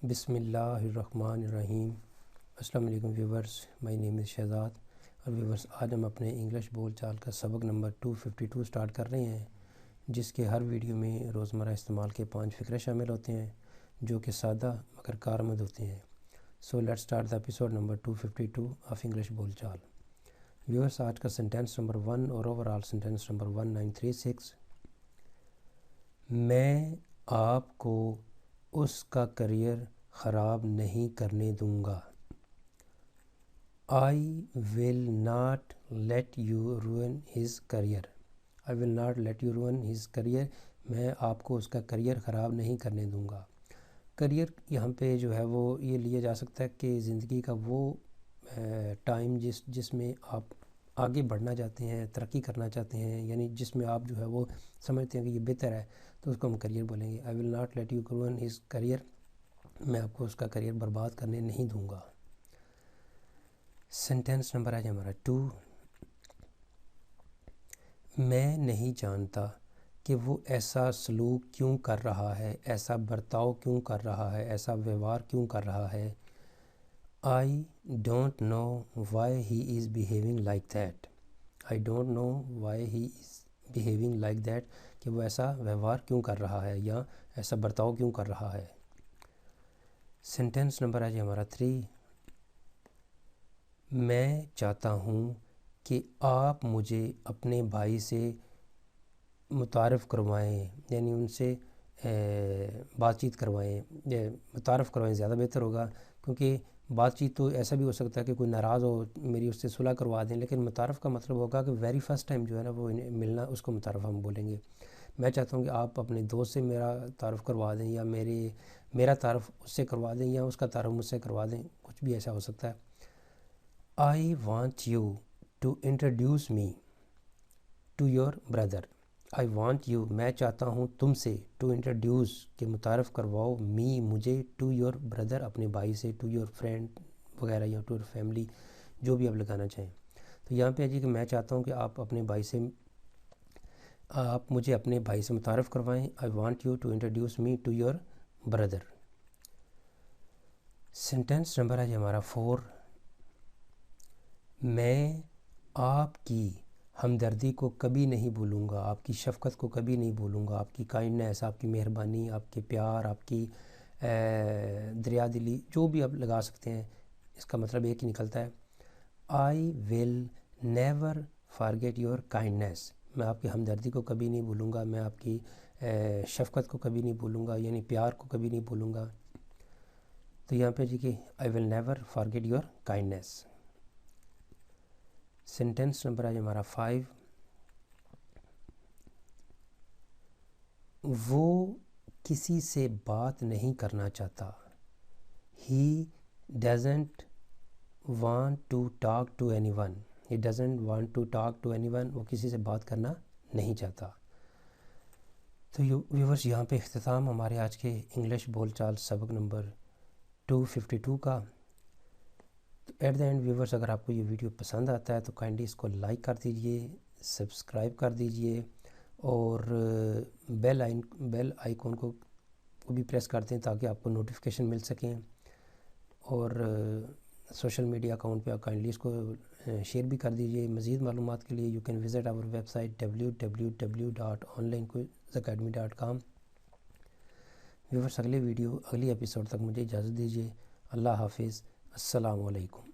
بسم اللہ الرحمن الرحیم۔ السلام علیکم ویورز، مائی نیم از شہزاد۔ اور ویورز، آج ہم اپنے انگلش بول چال کا سبق نمبر 252 سٹارٹ کر رہے ہیں، جس کے ہر ویڈیو میں روزمرہ استعمال کے 5 فقرے شامل ہوتے ہیں جو کہ سادہ مگر کارآمد ہوتے ہیں۔ So let start the episode number 252 of English بول چال۔ ویورز، آج کا سنٹینس نمبر 1 اور اوورآل سنٹینس نمبر 1936۔ میں آپ کو اس کا کریئر خراب نہیں کرنے دوں گا۔ I will not let you ruin his career. I will not let you ruin his career. میں آپ کو اس کا کریئر خراب نہیں کرنے دوں گا۔ کریئر یہاں پہ جو ہے وہ یہ لیا جا سکتا ہے کہ زندگی کا وہ ٹائم جس میں آپ آگے بڑھنا چاہتے ہیں، ترقی کرنا چاہتے ہیں، یعنی جس میں آپ جو ہے وہ سمجھتے ہیں کہ یہ بہتر ہے، تو اس کو ہم کریئر بولیں گے۔ I will not let you ruin his career. میں آپ کو اس کا کریئر برباد کرنے نہیں دوں گا۔ سنٹینس نمبر ہے ہمارا 2۔ میں نہیں جانتا کہ وہ ایسا سلوک کیوں کر رہا ہے، ایسا برتاؤ کیوں کر رہا ہے، ایسا ویوہار کیوں کر رہا ہے۔ I don't know why he is behaving like that. I don't know why he is behaving like that. کہ وہ ایسا ویوہار کیوں کر رہا ہے یا ایسا برتاؤ کیوں کر رہا ہے۔ سنٹینس نمبر ہے ہمارا 3۔ میں چاہتا ہوں کہ آپ مجھے اپنے بھائی سے متعارف کروائیں، یعنی ان سے بات چیت کروائیں۔ متعارف کروائیں زیادہ بہتر ہوگا، کیونکہ بات چیت تو ایسا بھی ہو سکتا ہے کہ کوئی ناراض ہو، میری اس سے صلح کروا دیں، لیکن متعارف کا مطلب ہوگا کہ ویری فرسٹ ٹائم جو ہے نا وہ ملنا، اس کو متعارف ہم بولیں گے۔ میں چاہتا ہوں کہ آپ اپنے دوست سے میرا تعارف کروا دیں، یا میرا تعارف اس سے کروا دیں، یا اس کا تعارف مجھ سے کروا دیں، کچھ بھی ایسا ہو سکتا ہے۔ I want you to introduce me to your brother. I want you، میں چاہتا ہوں تم سے، to introduce کہ متعارف کرواؤ، me مجھے، to your brother اپنے بھائی سے، to your friend وغیرہ، یا to your family، جو بھی آپ لگانا چاہیں۔ تو یہاں پہ ہے جی کہ میں چاہتا ہوں کہ آپ مجھے اپنے بھائی سے متعارف کروائیں۔ I want you to introduce me to your brother۔ Sentence number ہے جی ہمارا 4۔ میں آپ کی ہمدردی کو کبھی نہیں بھولوں گا، آپ کی شفقت کو کبھی نہیں بھولوں گا، آپ کی کائنڈنس، آپ کی مہربانی، آپ کے پیار، آپ کی دریا دلی، جو بھی آپ لگا سکتے ہیں، اس کا مطلب ایک ہی نکلتا ہے۔ I will never forget your kindness۔ میں آپ کی ہمدردی کو کبھی نہیں بھولوں گا، میں آپ کی شفقت کو کبھی نہیں بھولوں گا، یعنی پیار کو کبھی نہیں بھولوں گا۔ تو یہاں پہ جی کہ I will never forget your kindness۔ Sentence number ہے ہمارا 5۔ وہ کسی سے بات نہیں کرنا چاہتا۔ He doesn't want to talk to anyone. He doesn't want to talk to anyone. وہ کسی سے بات کرنا نہیں چاہتا۔ تو ویورز، یہاں پہ اختتام ہمارے آج کے انگلش بول چال سبق نمبر 252 کا۔ تو ایٹ دا اینڈ ویورز، اگر آپ کو یہ ویڈیو پسند آتا ہے تو کائنڈلی اس کو لائک کر دیجئے، سبسکرائب کر دیجئے، اور بیل آئیکن کو بھی پریس کر دیں تاکہ آپ کو نوٹیفیکیشن مل سکیں۔ اور سوشل میڈیا اکاؤنٹ پہ آپ کائنڈلی اس کو شیئر بھی کر دیجئے۔ مزید معلومات کے لیے you can visit our website www.onlinequizacademy.com۔ Viewers, اگلی ایپیسوڈ تک مجھے اجازت دیجیے۔ اللہ حافظ، السلام علیکم۔